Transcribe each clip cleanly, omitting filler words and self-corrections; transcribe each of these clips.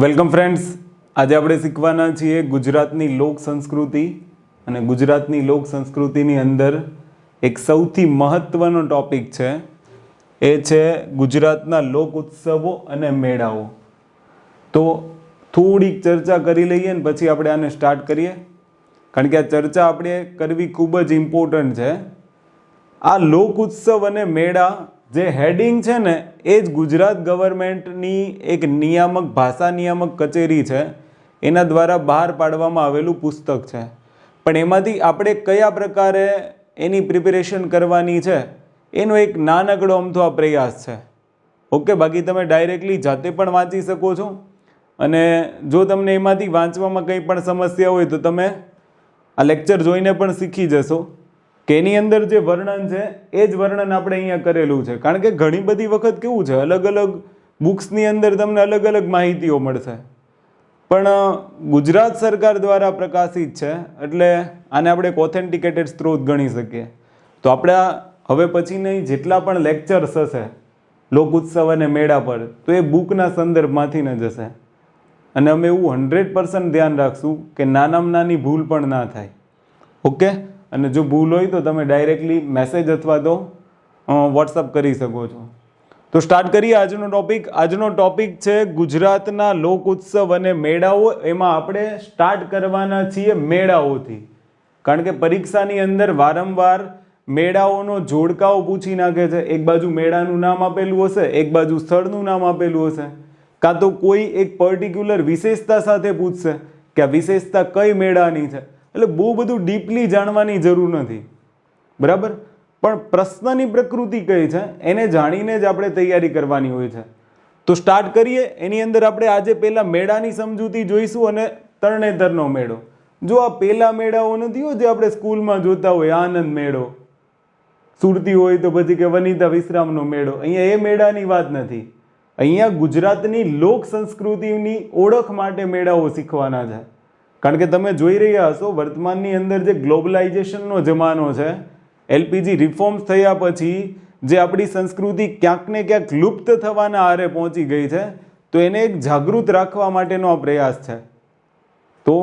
Welcome friends, આજે આપણે શીખવાના છીએ ગુજરાતની લોક સંસ્કૃતિ. અને ગુજરાતની લોક સંસ્કૃતિની અંદર એક સૌથી મહત્ત્વનો ટૉપિક છે, એ છે ગુજરાતના લોક ઉત્સવો અને મેળાઓ. તો થોડીક ચર્ચા કરી લઈએ ને પછી આપણે આને સ્ટાર્ટ કરીએ, કારણ કે આ ચર્ચા આપણે કરવી ખૂબ જ ઇમ્પોર્ટન્ટ છે. આ લોક ઉત્સવ અને મેળા જે હેડિંગ છે ને, એ જ ગુજરાત ગવર્મેન્ટની એક નિયામક ભાષા નિયામક કચેરી છે, એના દ્વારા બહાર પાડવામાં આવેલું પુસ્તક છે. પણ એમાંથી આપણે કયા પ્રકારે એની પ્રિપેરેશન કરવાની છે, એનો એક નાનકડો અમથો આ પ્રયાસ છે. ઓકે, બાકી તમે ડાયરેક્ટલી જાતે પણ વાંચી શકો છો. અને જો તમને એમાંથી વાંચવામાં કંઈ પણ સમસ્યા હોય તો તમે આ લેક્ચર જોઈને પણ શીખી જશો કે એની અંદર જે વર્ણન છે એ જ વર્ણન આપણે અહીંયા કરેલું છે. કારણ કે ઘણી બધી વખત કેવું છે, અલગ અલગ બુક્સની અંદર તમને અલગ અલગ માહિતીઓ મળશે, પણ ગુજરાત સરકાર દ્વારા પ્રકાશિત છે એટલે આને આપણે એક ઓથેન્ટિકેટેડ સ્ત્રોત ગણી શકીએ. તો આપણા હવે પછીની જેટલા પણ લેક્ચર્સ હશે લોક ઉત્સવ અને મેળા પર, તો એ બુકના સંદર્ભમાંથી જ હશે. અને અમે એવું 100% ધ્યાન રાખશું કે નાનામાં નાની ભૂલ પણ ના થાય. ઓકે, અને જો ભૂલ હોય તો તમે ડાયરેક્ટલી મેસેજ અથવા તો વોટ્સઅપ કરી શકો છો. તો સ્ટાર્ટ કરીએ આજનો ટોપિક. આજનો ટોપિક છે ગુજરાતના લોક ઉત્સવ અને મેળાઓ. એમાં આપણે સ્ટાર્ટ કરવાના છીએ મેળાઓથી, કારણ કે પરીક્ષાની અંદર વારંવાર મેળાઓનો જોડકાઓ પૂછી નાખે છે. એક બાજુ મેળાનું નામ આપેલું હશે, એક બાજુ સ્થળનું નામ આપેલું હશે, કાં તો કોઈ એક પર્ટિક્યુલર વિશેષતા સાથે પૂછશે કે આ વિશેષતા કઈ મેળાની છે. એટલે બહુ બધું ડીપલી જાણવાની જરૂર નથી, બરાબર. પણ પ્રશ્નની પ્રકૃતિ કઈ છે એને જાણીને જ આપણે તૈયારી કરવાની હોય છે. તો સ્ટાર્ટ કરીએ. એની અંદર આપણે આજે પહેલા મેળાની સમજૂતી જોઈશું અને તરણેતરનો મેળો. જો આ પહેલા મેળાઓ નથી હોય જે આપણે સ્કૂલમાં જોતા હોય, આનંદ મેળો, સુરતી હોય તો પછી કે વનિતા વિશ્રામનો મેળો, અહીંયા એ મેળાની વાત નથી. અહીંયા ગુજરાતની લોક સંસ્કૃતિની ઓળખ માટે મેળાઓ શીખવાના છે. કારણ કે તમે જોઈ રહ્યા હશો વર્તમાનની અંદર જે ગ્લોબલાઇઝેશનનો જમાનો છે, એલપીજી રિફોર્મ્સ થયા પછી જે આપણી સંસ્કૃતિ ક્યાંક ને ક્યાંક લુપ્ત થવાના આરે પહોંચી ગઈ છે, તો એને એક જાગૃત રાખવા માટેનો આ પ્રયાસ છે. તો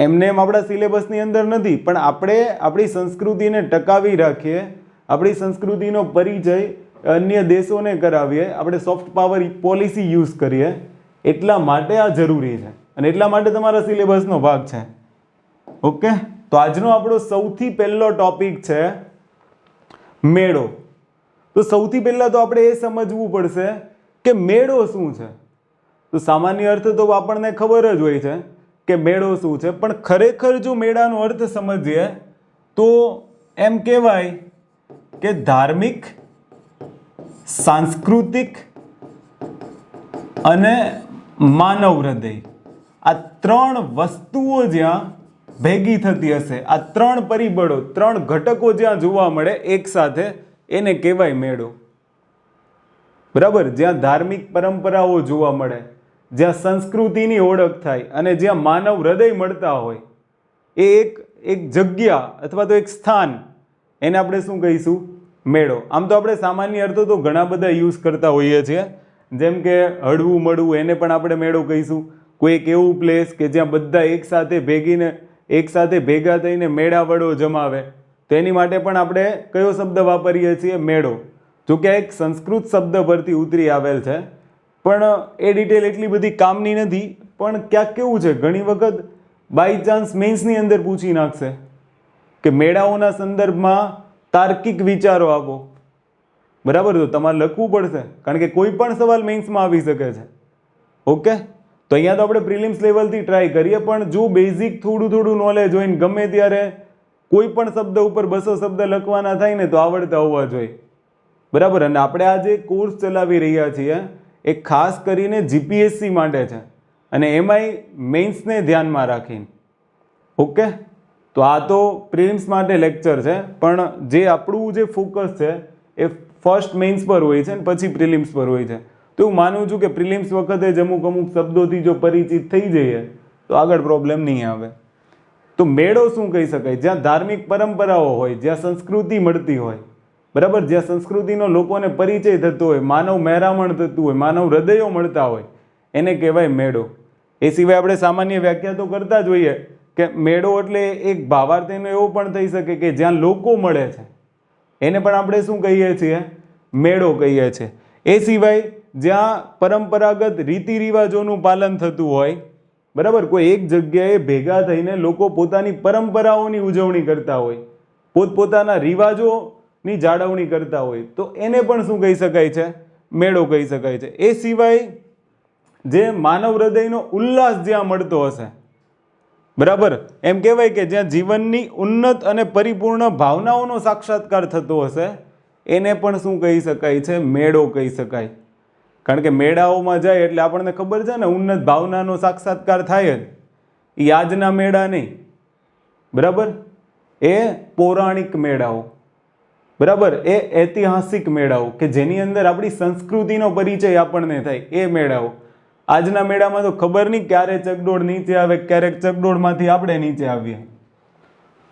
એમને એમ આપણા સિલેબસની અંદર નથી, પણ આપણે આપણી સંસ્કૃતિને ટકાવી રાખીએ, આપણી સંસ્કૃતિનો પરિચય અન્ય દેશોને કરાવીએ, આપણે સોફ્ટ પાવર પોલિસી યુઝ કરીએ, એટલા માટે આ જરૂરી છે અને એટલા માટે તમારા સિલેબસનો ભાગ છે. ઓકે, તો આજનો આપણો સૌથી પહેલો ટોપિક છે મેળો. તો સૌથી પહેલા તો આપણે એ સમજવું પડશે કે મેળો શું છે. તો સામાન્ય અર્થ તો આપણને ખબર જ હોય છે કે મેળો શું છે, પણ ખરેખર જો મેળાનો અર્થ સમજીએ તો એમ કહેવાય કે ધાર્મિક, સાંસ્કૃતિક અને માનવ હૃદય, આ ત્રણ વસ્તુઓ જ્યાં ભેગી થતી હશે, આ ત્રણ પરિબળો, ત્રણ ઘટકો જ્યાં જોવા મળે એક સાથે, એને કહેવાય મેળો. બરાબર. જ્યાં ધાર્મિક પરંપરાઓ જોવા મળે, જ્યાં સંસ્કૃતિની ઓળખ થાય અને જ્યાં માનવ હૃદય મળતા હોય, એ એક જગ્યા અથવા તો એક સ્થાન, એને આપણે શું કહીશું? મેળો. આમ તો આપણે સામાન્ય અર્થો તો ઘણા બધા યુઝ કરતા હોઈએ છીએ, જેમ કે હળવું મળવું, એને પણ આપણે મેળો કહીશું. કોઈ એક એવું પ્લેસ કે જ્યાં બધા એક સાથે ભેગા થઈને મેળાવડો જમાવે, તો એની માટે પણ આપણે કયો શબ્દ વાપરીએ છીએ? મેળો. જો કે એક સંસ્કૃત શબ્દ પરથી ઉતરી આવેલ છે, પણ એ ડિટેલ એટલી બધી કામની નથી. પણ ક્યાંક કેવું છે, ઘણી વખત બાય ચાન્સ મેન્સની અંદર પૂછી નાખશે કે મેળાઓના સંદર્ભમાં તાર્કિક વિચારો આપો. બરાબર, તો તમારે લખવું પડશે, કારણ કે કોઈ પણ સવાલ મેન્સમાં આવી શકે છે. ઓકે, તો અહીંયા તો આપણે પ્રિલિમ્સ લેવલથી ટ્રાય કરીએ, પણ જો બેઝિક થોડું નોલેજ હોય ને ગમે ત્યારે કોઈ પણ શબ્દ ઉપર 200 શબ્દ લખવાના થાય ને તો આવડતા હોવા જોઈએ. બરાબર. અને આપણે આ જે કોર્સ ચલાવી રહ્યા છીએ એ ખાસ કરીને જીપીએસસી માટે છે, અને એમાંય મેન્સને ધ્યાનમાં રાખીને. ઓકે, તો આ તો પ્રિલિમ્સ માટે લેક્ચર છે, પણ જે આપણું જે ફોકસ છે એ ફર્સ્ટ મેન્સ પર હોય છે ને પછી પ્રિલિમ્સ પર હોય છે. તો હું માનું છું કે પ્રિલિમ્સ વખતે જ અમુક શબ્દોથી જો પરિચિત થઈ જઈએ તો આગળ પ્રોબ્લેમ નહીં આવે. તો મેળો શું કહી શકાય? જ્યાં ધાર્મિક પરંપરાઓ હોય, જ્યાં સંસ્કૃતિ મળતી હોય, બરાબર, જ્યાં સંસ્કૃતિનો લોકોને પરિચય થતો હોય, માનવ મહેરામણ થતું હોય, માનવ હૃદયો મળતા હોય, એને કહેવાય મેળો. એ સિવાય આપણે સામાન્ય વ્યાખ્યા તો કરતા જ હોઈએ કે મેળો એટલે એક ભાવાર્થ એનો એવો પણ થઈ શકે કે જ્યાં લોકો મળે છે, એને પણ આપણે શું કહીએ છીએ? મેળો કહીએ છીએ. એ સિવાય જ્યાં પરંપરાગત રીતિ રિવાજોનું પાલન થતું હોય, બરાબર, કોઈ એક જગ્યાએ ભેગા થઈને લોકો પોતાની પરંપરાઓની ઉજવણી કરતા હોય, પોતપોતાના રિવાજોની જાળવણી કરતા હોય, તો એને પણ શું કહી શકાય છે? મેળો કહી શકાય છે. એ સિવાય જે માનવ હૃદયનો ઉલ્લાસ જ્યાં મળતો હશે, બરાબર, એમ કહેવાય કે જ્યાં જીવનની ઉન્નત અને પરિપૂર્ણ ભાવનાઓનો સાક્ષાત્કાર થતો હશે, એને પણ શું કહી શકાય છે? મેળો કહી શકાય. કારણ કે મેળાઓમાં જાય એટલે આપણને ખબર છે ને, ઉન્નત ભાવનાનો સાક્ષાત્કાર થાય જ. એ આજના મેળા નહીં, બરાબર, એ પૌરાણિક મેળાઓ, બરાબર, એ ઐતિહાસિક મેળાઓ કે જેની અંદર આપણી સંસ્કૃતિનો પરિચય આપણને થાય, એ મેળાઓ. આજના મેળામાં તો ખબર નહીં ક્યારે ચકડોળ નીચે આવે, ક્યારેક ચકડોળમાંથી આપણે નીચે આવીએ,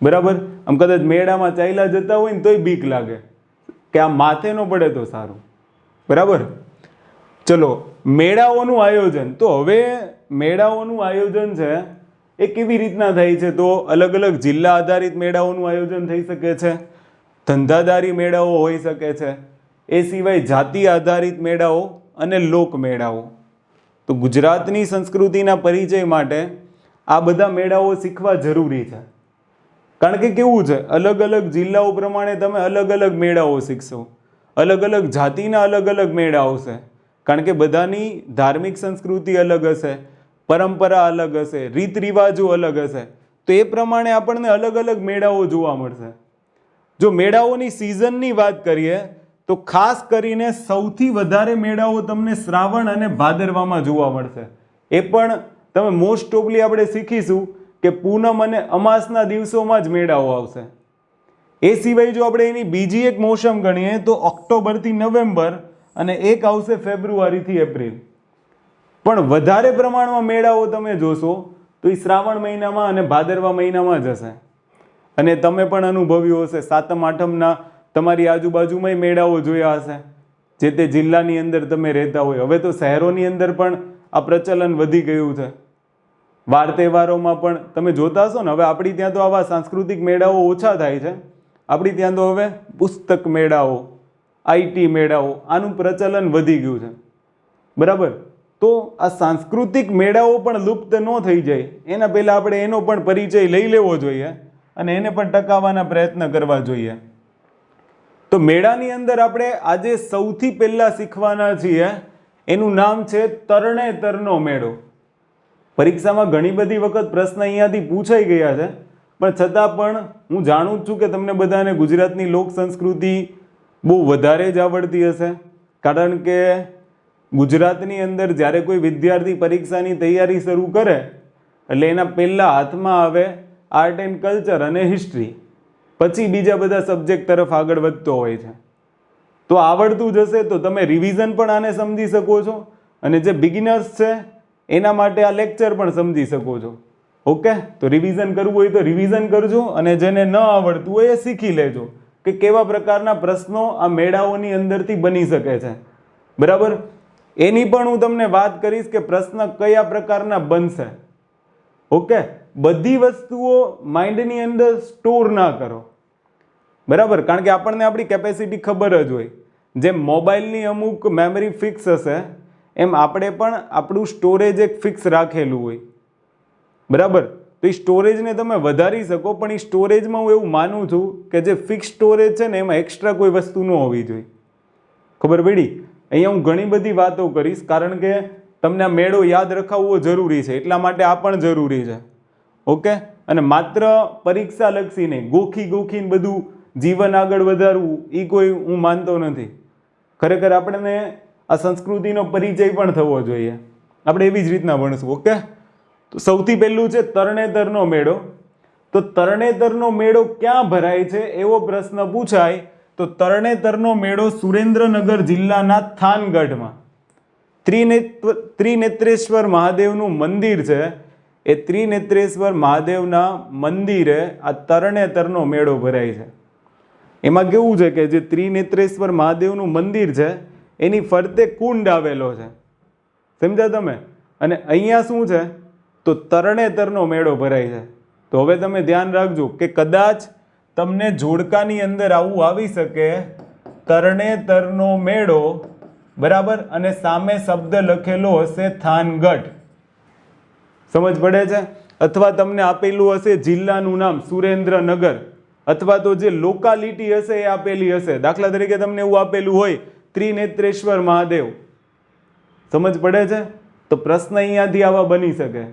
બરાબર. આમ કદાચ મેળામાં ચાલ્યા જતા હોય ને તોય બીક લાગે કે આ માથે ન પડે તો સારું, બરાબર. ચલો, મેળાઓનું આયોજન. તો હવે મેળાઓનું આયોજન છે એ કેવી રીતના થાય છે? તો અલગ અલગ જિલ્લા આધારિત મેળાઓનું આયોજન થઈ શકે છે, ધંધાદારી મેળાઓ હોઈ શકે છે, એ સિવાય જાતિ આધારિત મેળાઓ અને લોક મેળાઓ. તો ગુજરાતની સંસ્કૃતિના પરિચય માટે આ બધા મેળાઓ શીખવા જરૂરી છે. કારણ કે કેવું છે, અલગ અલગ જિલ્લાઓ પ્રમાણે તમે અલગ અલગ મેળાઓ શીખશો, અલગ અલગ જાતિના અલગ અલગ મેળા આવશે. કારણ કે બધાની ધાર્મિક સંસ્કૃતિ અલગ હશે, પરંપરા અલગ હશે, રીત રિવાજો અલગ હશે, તો એ પ્રમાણે આપણને અલગ અલગ મેળાઓ જોવા મળશે. જો મેળાઓની સિઝનની વાત કરીએ તો ખાસ કરીને સૌથી વધારે મેળાઓ તમને શ્રાવણ અને ભાદરવામાં જોવા મળશે. એ પણ તમે મોસ્ટ ઓફલી આપણે શીખીશું કે પૂનમ અને અમાસના દિવસોમાં જ મેળાઓ આવશે. એ સિવાય જો આપણે એની બીજી એક મોસમ ગણીએ તો ઓક્ટોબરથી નવેમ્બર અને એક આવશે ફેબ્રુઆરીથી એપ્રિલ. પણ વધારે પ્રમાણમાં મેળાઓ તમે જોશો તો એ શ્રાવણ મહિનામાં અને ભાદરવા મહિનામાં જ હશે. અને તમે પણ અનુભવ્યું હશે, સાતમ આઠમના તમારી આજુબાજુમાં મેળાઓ જોયા હશે, જે તે જિલ્લાની અંદર તમે રહેતા હોય. હવે તો શહેરોની અંદર પણ આ પ્રચલન વધી ગયું છે. વાર તહેવારોમાં પણ તમે જોતા હશો ને, હવે આપણી ત્યાં તો આવા સાંસ્કૃતિક મેળાઓ ઓછા થાય છે. આપણી ત્યાં તો હવે પુસ્તક મેળાઓ, આઈટી મેળાઓ, આનું પ્રચલન વધી ગયું છે, બરાબર. તો આ સાંસ્કૃતિક મેળાઓ પણ લુપ્ત ન થઈ જાય એના પહેલાં આપણે એનો પણ પરિચય લઈ લેવો જોઈએ અને એને પણ ટકાવવાના પ્રયત્ન કરવા જોઈએ. તો મેળાની અંદર આપણે આજે સૌથી પહેલા શીખવાના છીએ, એનું નામ છે તરણેતરનો મેળો. પરીક્ષામાં ઘણી બધી વખત પ્રશ્ન અહીંયાથી પૂછાઈ ગયા છે, પણ છતાં પણ હું જાણું જ છું કે તમને બધાને ગુજરાતની લોક સંસ્કૃતિ બહુ વધારે જ આવડતી હશે. કારણ કે ગુજરાતની અંદર જ્યારે કોઈ વિદ્યાર્થી પરીક્ષાની તૈયારી શરૂ કરે એટલે એના પહેલાં હાથમાં આવે આર્ટ એન્ડ કલ્ચર અને હિસ્ટ્રી, પછી બીજા બધા સબ્જેક્ટ તરફ આગળ વધતો હોય છે. તો આવડતું જશે તો તમે રિવિઝન પણ આને સમજી શકો છો, અને જે બિગિનર્સ છે એના માટે આ લેક્ચર પણ સમજી શકો છો. ઓકે, તો રિવિઝન કરવું હોય તો રિવિઝન કરજો, અને જેને ન આવડતું હોય એ શીખી લેજો કે કેવા પ્રકારના પ્રશ્નો આ મેળાઓની અંદરથી બની શકે છે, બરાબર. એની પણ હું તમને વાત કરીશ કે પ્રશ્ન કયા પ્રકારના બનશે. ઓકે, બધી વસ્તુઓ માઇન્ડની અંદર સ્ટોર ના કરો, બરાબર. કારણ કે આપણને આપણી કેપેસિટી ખબર જ હોય. જેમ મોબાઈલની અમુક મેમરી ફિક્સ હશે, એમ આપણે પણ આપણું સ્ટોરેજ એક ફિક્સ રાખેલું હોય, બરાબર. તો એ સ્ટોરેજને તમે વધારી શકો, પણ એ સ્ટોરેજમાં હું એવું માનું છું કે જે ફિક્સ સ્ટોરેજ છે ને એમાં એક્સ્ટ્રા કોઈ વસ્તુ ન હોવી જોઈએ. ખબર પડી? અહીંયા હું ઘણી બધી વાતો કરીશ કારણ કે તમને આ મેળો યાદ રખાવવો જરૂરી છે, એટલા માટે આ પણ જરૂરી છે. ઓકે, અને માત્ર પરીક્ષા લક્ષી નહીં, ગોખીને બધું જીવન આગળ વધારવું એ કોઈ હું માનતો નથી. ખરેખર આપણને આ સંસ્કૃતિનો પરિચય પણ થવો જોઈએ. આપણે એવી જ રીતના ભણશું. ઓકે, તો સૌથી પહેલું છે તરણેતરનો મેળો. તો તરણેતરનો મેળો ક્યાં ભરાય છે એવો પ્રશ્ન પૂછાય તો તરણેતરનો મેળો સુરેન્દ્રનગર જિલ્લાના થાનગઢમાં ત્રિનેત્રેશ્વર મહાદેવનું મંદિર છે. એ ત્રિનેત્રેશ્વર મહાદેવના મંદિરે આ તરણેતરનો મેળો ભરાય છે. એમાં કેવું છે કે જે ત્રિનેત્રેશ્વર મહાદેવનું મંદિર છે એની ફરતે કુંડ આવેલો છે, સમજ્યા તમે? અને અહીંયા શું છે તો તરણેતરનો મેળો ભરાય છે. તો હવે તમે ધ્યાન રાખજો કે કદાચ તમને જોડકાની અંદર આવું આવી શકે, તરણેતરનો મેળો, બરાબર, અને સામે શબ્દ લખેલો હશે થાનગઢ. સમજ પડે છે? અથવા તમને આપેલું હશે જિલ્લાનું નામ સુરેન્દ્રનગર, અથવા તો જે લોકાલિટી હશે એ આપેલી હશે. દાખલા તરીકે તમને એવું આપેલું હોય ત્રિનેત્રેશ્વર મહાદેવ. સમજ પડે છે? તો પ્રશ્ન અહીંયાથી આવા બની શકે.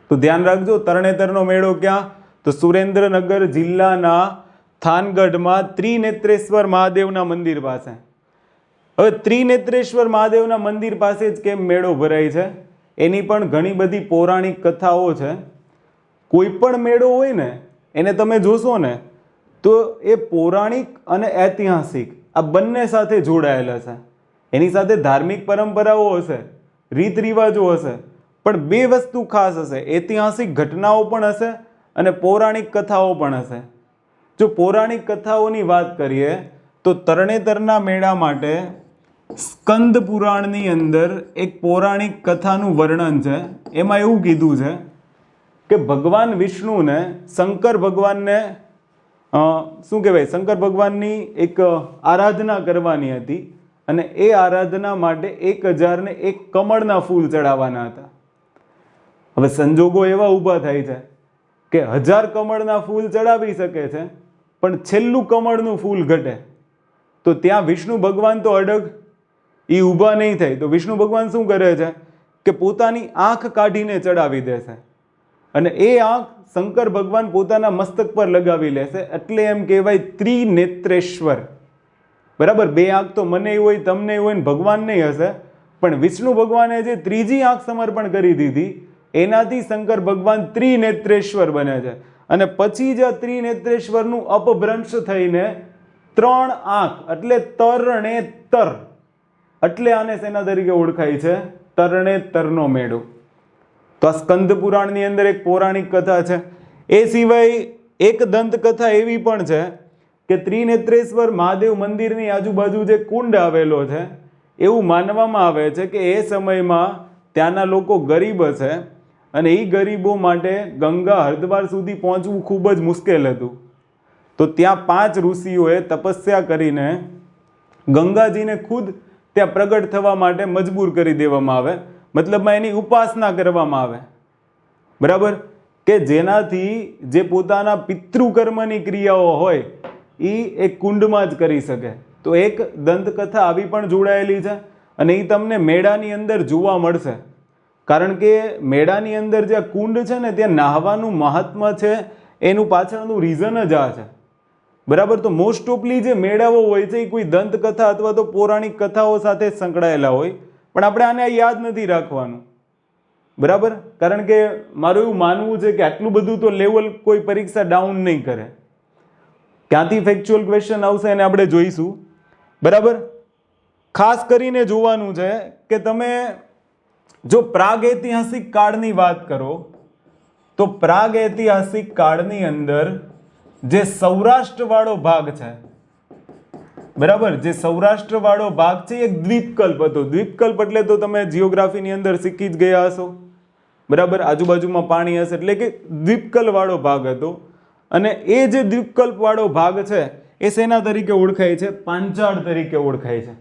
તો ધ્યાન રાખજો, તરણેતરનો મેળો ક્યાં? તો સુરેન્દ્રનગર જિલ્લાના થાનગઢમાં ત્રિનેત્રેશ્વર મહાદેવના મંદિર પાસે. હવે ત્રિનેત્રેશ્વર મહાદેવના મંદિર પાસે જ કેમ મેળો ભરાય છે? એની પણ ઘણી બધી પૌરાણિક કથાઓ છે. કોઈ પણ મેળો હોય ને એને તમે જોશો ને તો એ પૌરાણિક અને ઐતિહાસિક આ બંને સાથે જોડાયેલા છે. એની સાથે ધાર્મિક પરંપરાઓ હશે, રીત રિવાજો હશે, પણ બે વસ્તુ ખાસ હશે, ઐતિહાસિક ઘટનાઓ પણ હશે અને પૌરાણિક કથાઓ પણ હશે. જો પૌરાણિક કથાઓની વાત કરીએ તો તરણેતરના મેળા માટે સ્કંદ પુરાણની અંદર એક પૌરાણિક કથાનું વર્ણન છે. એમાં એવું કીધું છે કે ભગવાન વિષ્ણુને શંકર ભગવાનને શું કહેવાય, શંકર ભગવાનની એક આરાધના કરવાની હતી અને એ આરાધના માટે 1001 કમળના ફૂલ ચડાવવાના હતા. હવે સંજોગો એવા ઊભા થાય છે કે 1000 કમળના ફૂલ ચડાવી શકે છે પણ છેલ્લું કમળનું ફૂલ ઘટે તો ત્યાં વિષ્ણુ ભગવાન તો અડગ, એ ઊભા નહીં થાય. તો વિષ્ણુ ભગવાન શું કરે છે કે પોતાની આંખ કાઢીને ચડાવી દેશે અને એ આંખ શંકર ભગવાન પોતાના મસ્તક પર લગાવી લેશે. એટલે એમ કહેવાય ત્રિનેત્રેશ્વર. બરાબર, બે આંખ તો મને હોય, તમને હોય ને ભગવાનને હશે, પણ વિષ્ણુ ભગવાને જે ત્રીજી આંખ સમર્પણ કરી દીધી એનાથી શંકર ભગવાન ત્રિનેત્રેશ્વર બને છે. અને પછી જ ત્રિનેત્રેશ્વરનું અપભ્રંશ થઈને 3 આંખ એટલે તરણેતર, એટલે આને શેના તરીકે ઓળખાય છે? તરણેતરનો મેળો. તો આ સ્કંદ પુરાણની અંદર એક પૌરાણિક કથા છે. એ સિવાય એક દંતકથા એવી પણ છે કે ત્રિનેત્રેશ્વર મહાદેવ મંદિરની આજુબાજુ જે કુંડ આવેલો છે એવું માનવામાં આવે છે કે એ સમયમાં ત્યાંના લોકો ગરીબ હશે અને એ ગરીબો માટે ગંગા હરિદ્વાર સુધી પહોંચવું ખૂબ જ મુશ્કેલ હતું. તો ત્યાં 5 ઋષિઓએ તપસ્યા કરીને ગંગાજીને ખુદ ત્યાં પ્રગટ થવા માટે મજબૂર કરી દેવામાં આવે, મતલબમાં એની ઉપાસના કરવામાં આવે. બરાબર, કે જેનાથી જે પોતાના પિતૃકર્મની ક્રિયાઓ હોય એ એક કુંડમાં જ કરી શકે. તો એક દંતકથા આવી પણ જોડાયેલી છે અને એ તમને મેળાની અંદર જોવા મળશે. કારણ કે મેળાની અંદર જે કુંડ છે ને ત્યાં નાહવાનું મહાત્મ્ય છે, એનું પાછળનું રીઝન જ આ છે. બરાબર, તો મોસ્ટ ઓફલી જે મેળાઓ હોય છે એ કોઈ દંતકથા અથવા તો પૌરાણિક કથાઓ સાથે સંકળાયેલા હોય, પણ આપણે આને યાદ નથી રાખવાનું. બરાબર, કારણ કે મારું એવું માનવું છે કે આટલું બધું તો લેવલ કોઈ પરીક્ષા ડાઉન નહીં કરે. ક્યાંથી ફેક્ચ્યુઅલ ક્વેશ્ચન આવશે એને આપણે જોઈશું. બરાબર, ખાસ કરીને જોવાનું છે કે તમે જો પ્રાગૈતિહાસિક કાળની વાત કરો તો પ્રાગૈતિહાસિક કાળની અંદર જે સૌરાષ્ટ્રવાળો ભાગ છે, બરાબર, જે સૌરાષ્ટ્રવાળો ભાગ છે એક દ્વીપકલ્પ હતો. દ્વીપકલ્પ એટલે તો તમે જિયોગ્રાફીની અંદર શીખી જ ગયા હશો. બરાબર, આજુબાજુમાં પાણી હશે એટલે કે દ્વીપકલ્પ વાળો ભાગ હતો. અને એ જે દ્વીપકલ્પ વાળો ભાગ છે એ શેના તરીકે ઓળખાય છે? પાંચાળ તરીકે ઓળખાય છે.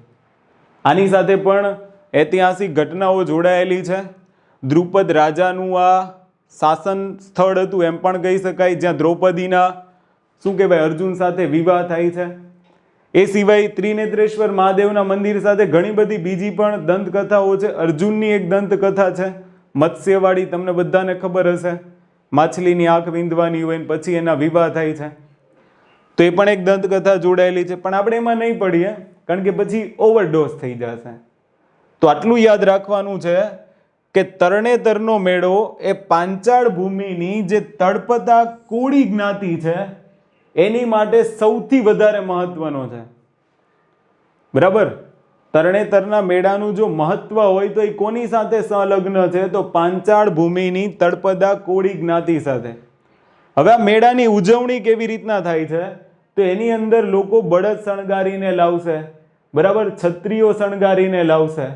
આની સાથે પણ ઐતિહાસિક ઘટનાઓ જોડાયેલી છે. દ્રુપદ રાજાનું આ શાસન સ્થળ હતું એમ પણ કહી શકાય, જ્યાં દ્રૌપદીના શું કહેવાય અર્જુન સાથે વિવાહ થાય છે. એ સિવાય ત્રિનેત્રેશ્વર મહાદેવના મંદિર સાથે ઘણી બધી બીજી પણ દંતકથાઓ છે. અર્જુનની એક દંતકથા છે મત્સ્યવાળી, તમને બધાને ખબર હશે, માછલીની આંખ વીંધવાની હોય ને પછી એના વિવાહ થાય છે. તો એ પણ એક દંતકથા જોડાયેલી છે, પણ આપણે એમાં નહીં પડીએ કારણ કે પછી ઓવરડોઝ થઈ જશે. તો આટલું યાદ રાખવાનું છે કે તરણેતરનો મેળો એ પાંચાળ ભૂમિની જે તળપદા કોળી જ્ઞાતિ છે એની માટે સૌથી વધારે મહત્વનો છે. બરાબર, તરણેતરના મેળાનું જો મહત્વ હોય તો એ કોની સાથે સંલગ્ન છે? તો પાંચાળ ભૂમિની તળપદા કોળી જ્ઞાતિ સાથે. હવે આ મેળાની ઉજવણી કેવી રીતના થાય છે? તો એની અંદર લોકો બળદ શણગારીને લાવશે, બરાબર, છત્રીઓ શણગારીને લાવશે.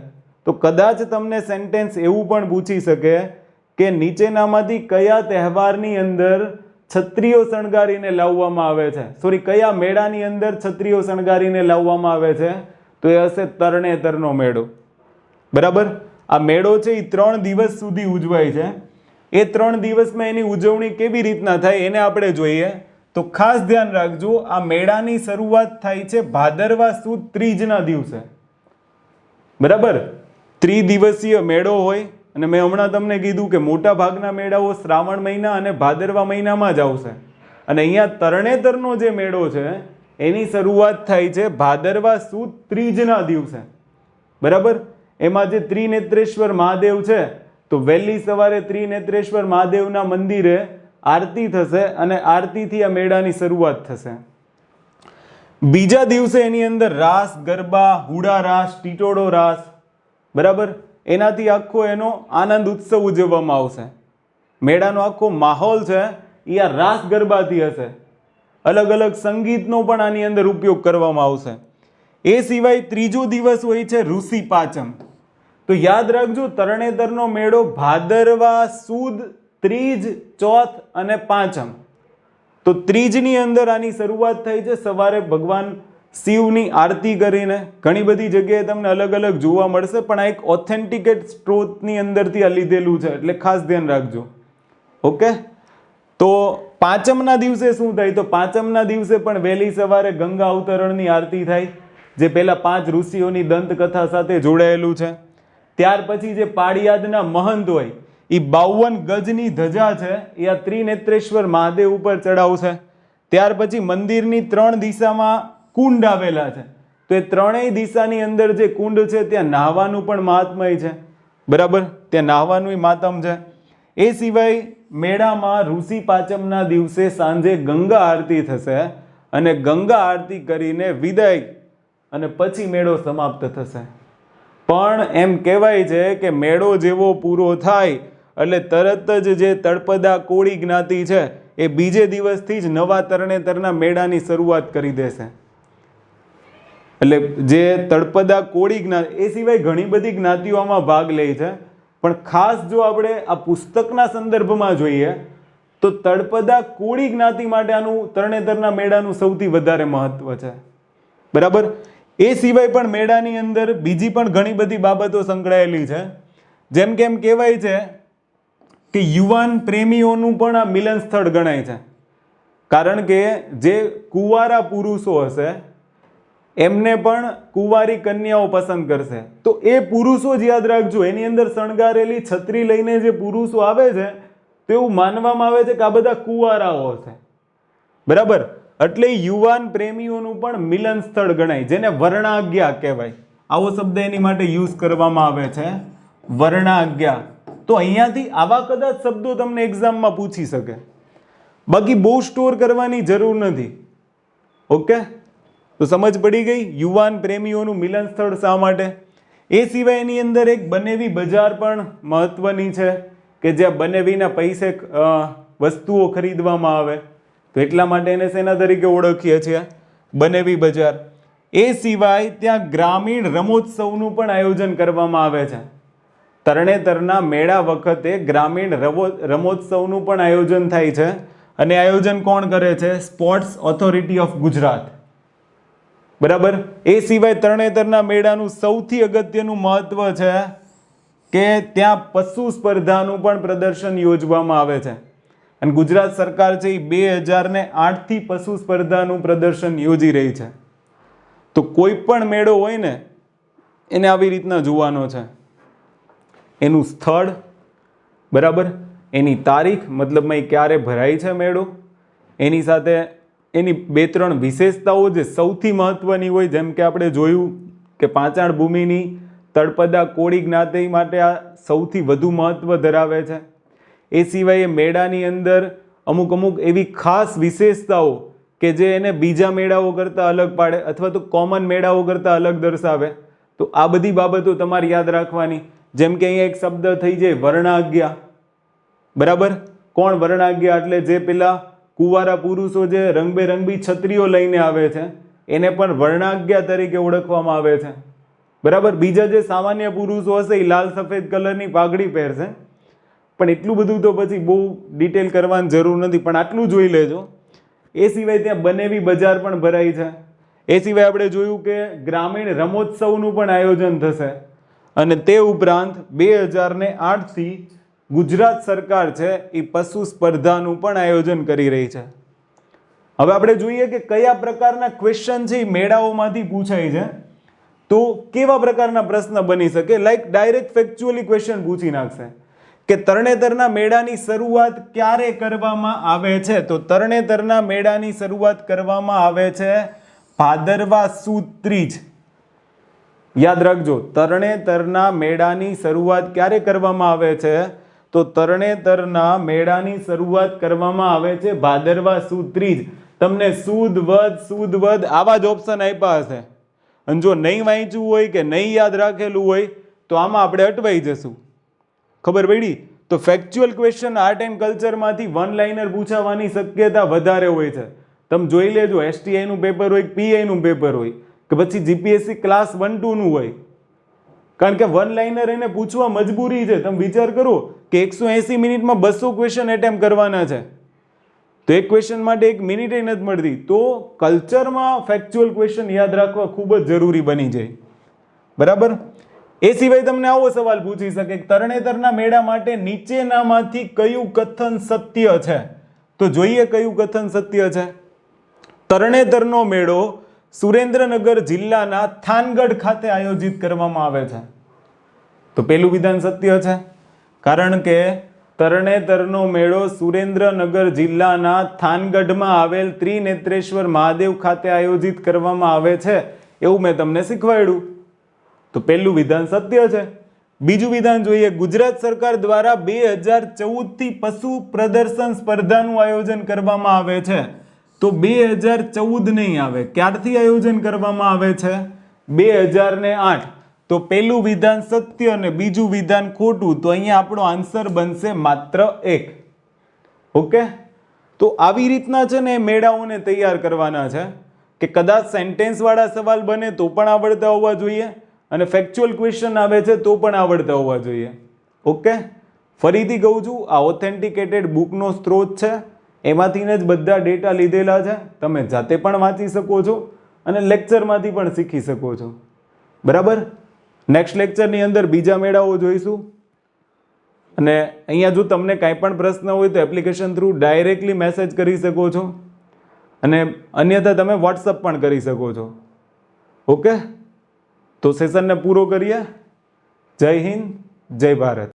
તો કદાચ તમને સેન્ટેન્સ એવું પણ પૂછી શકે કે નીચેનામાંથી કયા તહેવારની અંદર છત્રીઓ શણગારીને લાવવામાં આવે છે, સોરી કયા મેળાની અંદર છત્રીઓ શણગારીને લાવવામાં આવે છે? તો એ હશે તરણેતરનો મેળો. બરાબર. આ મેળો છે એ 3 દિવસ સુધી ઉજવાય છે. એ 3 દિવસમાં એની ઉજવણી કેવી રીતના થાય એને આપણે જોઈએ. તો ખાસ ધ્યાન રાખજો, આ મેળાની શરૂઆત થાય છે ભાદરવા સુદ ત્રીજના દિવસે. બરાબર. ત્રિદિવસીય મેળો હોય અને મેં હમણાં તમને કીધું કે મોટા ભાગના મેળાઓ શ્રાવણ મહિના અને ભાદરવા મહિનામાં જ આવશે. અને અહીંયા તરણેતરનો જે મેળો છે એની શરૂઆત થાય છે ભાદરવા સુદ ત્રીજના દિવસે. બરાબર. એમાં જે ત્રિનેત્રેશ્વર મહાદેવ છે તો વહેલી સવારે ત્રિનેત્રેશ્વર મહાદેવના મંદિરે આરતી થશે અને આરતીથી આ મેળાની શરૂઆત થશે. બીજા દિવસે એની અંદર રાસ, ગરબા, હુડા રાસ, ટીટોળો રાસ, બરાબર, એનાથી આખો એનો આનંદ ઉત્સવ ઉજવવામાં આવશે. મેળાનો આખો માહોલ છે એ આ રાસ ગરબાથી હશે. અલગ અલગ સંગીતનો પણ આની અંદર ઉપયોગ કરવામાં આવશે. એ સિવાય ત્રીજો દિવસ હોય છે ઋષિ પાંચમ. તો યાદ રાખજો, તરણેતરનો મેળો ભાદરવા સુદ ત્રીજ, ચોથ અને પાંચમ. તો ત્રીજની અંદર આની શરૂઆત થઈ છે સવારે ભગવાન શિવની આરતી કરીને. ઘણી બધી જગ્યાએ તમને અલગ અલગ જોવા મળશે, પણ આ એક ઓથેન્ટિકેટ સ્ત્રોતની અંદરથી આ લીધેલું છે, એટલે ખાસ ધ્યાન રાખજો. ઓકે. તો પાંચમના દિવસે શું થાય? તો પાંચમના દિવસે પણ વહેલી સવારે ગંગા અવતરણની આરતી થાય, જે પેલા 5 ઋષિઓની દંતકથા સાથે જોડાયેલું છે. ત્યાર પછી જે પાળિયાદના મહંત હોય એ 52 ગજની ધજા છે એ આ ત્રિનેત્રેશ્વર મહાદેવ ઉપર ચડાવશે. ત્યાર પછી મંદિરની 3 દિશામાં કુંડ આવેલા છે, તો એ 3ય દિશાની અંદર જે કુંડ છે ત્યાં નાહવાનું પણ મહાત્મય છે. બરાબર. ત્યાં નાહવાનું માતમ છે. એ સિવાય મેળામાં ઋષિ પાંચમના દિવસે સાંજે ગંગા આરતી થશે અને ગંગા આરતી કરીને વિદાય અને પછી મેળો સમાપ્ત થશે. પણ એમ કહેવાય છે કે મેળો જેવો પૂરો થાય એટલે તરત જ જે તળપદા કોળી જ્ઞાતિ છે એ બીજે દિવસથી જ નવા તરણેતરના મેળાની શરૂઆત કરી દેશે. એટલે જે તળપદા કોળી જ્ઞાતિ, એ સિવાય ઘણી બધી જ્ઞાતિઓ આમાં ભાગ લે છે, પણ ખાસ જો આપણે આ પુસ્તકના સંદર્ભમાં જોઈએ તો તળપદા કોળી જ્ઞાતિ માટે આનું તરણેતરના મેળાનું સૌથી વધારે મહત્વ છે. બરાબર. એ સિવાય પણ મેળાની અંદર બીજી પણ ઘણી બધી બાબતો સંકળાયેલી છે. જેમ કે એમ કહેવાય છે કે યુવાન પ્રેમીઓનું પણ આ મિલન સ્થળ ગણાય છે. કારણ કે જે કુંવારા પુરુષો હશે એમને પણ કુંવારી કન્યાઓ પસંદ કરશે. તો એ પુરુષો જ યાદ રાખજો, એની અંદર શણગારેલી છત્રી લઈને જે પુરુષો આવે છે તો એવું માનવામાં આવે છે કે આ બધા કુંવારાઓ હશે. બરાબર. એટલે યુવાન પ્રેમીઓનું પણ મિલન સ્થળ ગણાય, જેને વર્ણાજ્ઞા કહેવાય. આવો શબ્દ એની માટે યુઝ કરવામાં આવે છે, વર્ણાજ્ઞા. તો અહીંયાથી આવા કદાચ શબ્દો તમને એક્ઝામમાં પૂછી શકે, બાકી બહુ સ્ટોર કરવાની જરૂર નથી. ઓકે. તો સમજ પડી ગઈ યુવાન પ્રેમીઓનું મિલન સ્થળ શા માટે. એ સિવાય એની અંદર એક બનેવી બજાર પણ મહત્વની છે કે જ્યાં બનેવીના પૈસે વસ્તુઓ ખરીદવામાં આવે, તો એટલા માટે એને શેના તરીકે ઓળખીએ છીએ? બનેવી બજાર. એ સિવાય ત્યાં ગ્રામીણ રમોત્સવનું પણ આયોજન કરવામાં આવે છે. તરણેતરના મેળા વખતે ગ્રામીણ રમોત્સવનું પણ આયોજન થાય છે, અને આયોજન કોણ કરે છે? Sports authority of Gujarat. બરાબર. એ સિવાય તરણેતરના મેળાનું સૌથી અગત્યનું મહત્વ છે કે ત્યાં પશુ સ્પર્ધાનું પણ પ્રદર્શન યોજવામાં આવે છે. અને ગુજરાત સરકાર છે એ 2008થી પશુ સ્પર્ધાનું પ્રદર્શન યોજી રહી છે. તો કોઈ પણ મેળો હોય ને એને આવી રીતના જોવાનો છે. એનું સ્થળ, બરાબર, એની તારીખ, મતલબમાં એ ક્યારે ભરાય છે મેળો, એની સાથે એની 2-3 વિશેષતાઓ જે સૌથી મહત્વની હોય, જેમ કે આપણે જોયું કે પાંચાળ ભૂમિની તળપદા કોળી જ્ઞાતિ માટે આ સૌથી વધુ મહત્વ ધરાવે છે. એ સિવાય મેળાની અંદર અમુક એવી ખાસ વિશેષતાઓ કે જે એને બીજા મેળાઓ કરતાં અલગ પાડે અથવા તો કોમન મેળાઓ કરતાં અલગ દર્શાવે. તો આ બધી બાબતો તમારે યાદ રાખવાની. જેમ કે અહીંયા એક શબ્દ થઈ જાય વર્ણાજ્ઞા. બરાબર. કોણ વર્ણાજ્ઞા? એટલે જે પેલા કુંવારા પુરુષો જે રંગબેરંગી છત્રીઓ લઈને આવે છે એને પણ વર્ણાજ્ઞા તરીકે ઓળખવામાં આવે છે. બરાબર. બીજા જે સામાન્ય પુરુષો હશે એ લાલ સફેદ કલરની પાઘડી પહેરશે, પણ એટલું બધું તો પછી બહુ ડિટેલ કરવાની જરૂર નથી, પણ આટલું જોઈ લેજો. એ સિવાય ત્યાં બનેવી બજાર પણ ભરાય છે. એ સિવાય આપણે જોયું કે ગ્રામીણ રમોત્સવનું પણ આયોજન થશે. અને તે ઉપરાંત 2008થી ગુજરાત સરકાર છે એ પશુ સ્પર્ધાનું પણ આયોજન કરી રહી છે. હવે આપણે જોઈએ કે કયા પ્રકારના ક્વેશ્ચન છે એ મેળાઓમાંથી પૂછાય છે. તો કેવા પ્રકારના પ્રશ્ન બની શકે, લાઈક ડાયરેક્ટ ફેક્ચ્યુઅલી ક્વેશ્ચન પૂછી નાખશે કે તરણેતરના મેળાની શરૂઆત ક્યારે કરવામાં આવે છે. તો તરણેતરના મેળાની શરૂઆત કરવામાં આવે છે ભાદરવા સુદ ત્રીજ. યાદ રાખજો, તરણેતરના મેળાની શરૂઆત ક્યારે કરવામાં આવે છે? તો તરણેતરના મેળાની શરૂઆત કરવામાં આવે છે ભાદરવા સુદ ત્રીજ. તમને સુદ વદ આવા જ ઓપ્શન આપ્યા હશે, અને જો નહીં વાંચ્યું હોય કે નહીં યાદ રાખેલું હોય તો આમાં આપણે અટવાઈ જશું. ખબર પડી? તો ફેક્ચ્યુઅલ ક્વેશ્ચન આર્ટ એન્ડ કલ્ચરમાંથી વન લાઇનર પૂછાવાની શક્યતા વધારે હોય છે. તમે જોઈ લેજો, STI નું પેપર હોય, PI નું પેપર હોય કે પછી GPSC ક્લાસ 1-2 નું હોય, કારણ કે વન લાઇનર એને પૂછવા મજબૂરી છે. તમે વિચાર કરો કે 180 મિનિટમાં 200 ક્વેશ્ચન એટેમ્પ કરવાના છે, તો એક ક્વેશ્ચન માટે 1 મિનિટ નથી મળતી. તો કલ્ચરમાં ફેક્ચ્યુઅલ ક્વેશ્ચન યાદ રાખવા ખૂબ જ જરૂરી બની જાય. બરાબર? એ સિવાય તમને આવો સવાલ પૂછી શકે, તરણેતરના મેળા માટે નીચેનામાંથી કયું કથન સત્ય છે? તો જોઈએ કયું કથન સત્ય છે. તરણેતરનો મેળો સુરેન્દ્રનગર જિલ્લાના થાનગઢ ખાતે આયોજિત કરવામાં આવે છે. તો પેલું વિધાન સત્ય છે, કારણ કે તરણેતરનો મેળો સુરેન્દ્રનગર જિલ્લાના થાનગઢમાં આવેલ ત્રિનેત્રેશ્વર મહાદેવ ખાતે આયોજિત કરવામાં આવે છે, એવું મેં તમને શીખવાડ્યું. તો પહેલું વિધાન સત્ય છે. બીજું વિધાન જોઈએ, ગુજરાત સરકાર દ્વારા 2014થી પશુ પ્રદર્શન સ્પર્ધાનું આયોજન કરવામાં આવે છે. તો 2014 નહીં આવે, ક્યારથી આયોજન કરવામાં આવે છે? 2008. તો પહેલું વિધાન સત્ય અને બીજું વિધાન ખોટું. તો અહીંયા આપણો આન્સર બનશે માત્ર 1. ઓકે? તો આવી રીતના છે ને મેળાઓને તૈયાર કરવાના છે કે કદાચ સેન્ટેન્સ વાળા સવાલ બને તો પણ આવડતા હોવા જોઈએ, અને ફેક્ચ્યુઅલ ક્વેશ્ચન આવે છે તો પણ આવડતા હોવા જોઈએ. ઓકે? ફરીથી કહું છું, આ ઓથેન્ટિકેટેડ બુકનો સ્ત્રોત છે, એમાંથી જ બધા ડેટા લીધેલા છે. તમે જાતે પણ વાંચી શકો છો અને લેક્ચરમાંથી પણ શીખી શકો છો. બરાબર? નેક્સ્ટ લેક્ચરની અંદર બીજા મેળાઓ જોઈશું. અને અહીંયા જો તમને કાંઈ પણ પ્રશ્ન હોય તો એપ્લિકેશન થ્રુ ડાયરેક્ટલી મેસેજ કરી શકો છો, અને અન્યથા તમે વોટ્સઅપ પણ કરી શકો છો. ઓકે? તો સેશનને પૂરો કરીએ. જય હિન્દ, જય ભારત.